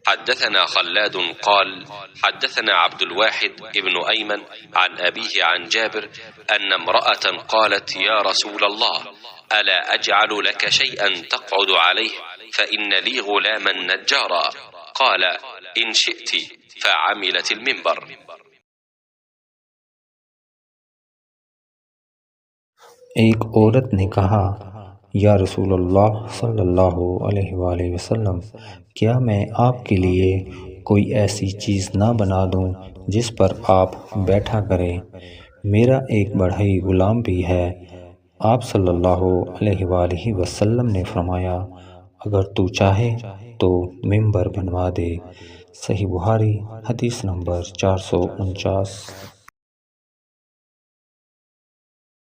حدثنا خلاد قال حدثنا عبد الواحد ابن أيمن عن أبيه عن جابر أن امرأة قالت يا رسول الله ألا أجعل لك شيئا تقعد عليه فإن لي غلاما نجارا قال إن شئت فعملت المنبر. एक औरत ने कहा, या रसूलल्लाह सल्लल्लाहु अलैहि वसल्लम, क्या मैं आपके लिए कोई ऐसी चीज़ ना बना दूं जिस पर आप बैठा करें? मेरा एक बढ़ई गुलाम भी है। आप सल्लल्लाहु अलैहि वसल्लम ने फरमाया, अगर तू चाहे तो मिंबर बनवा दे। सही बुखारी हदीस नंबर 449।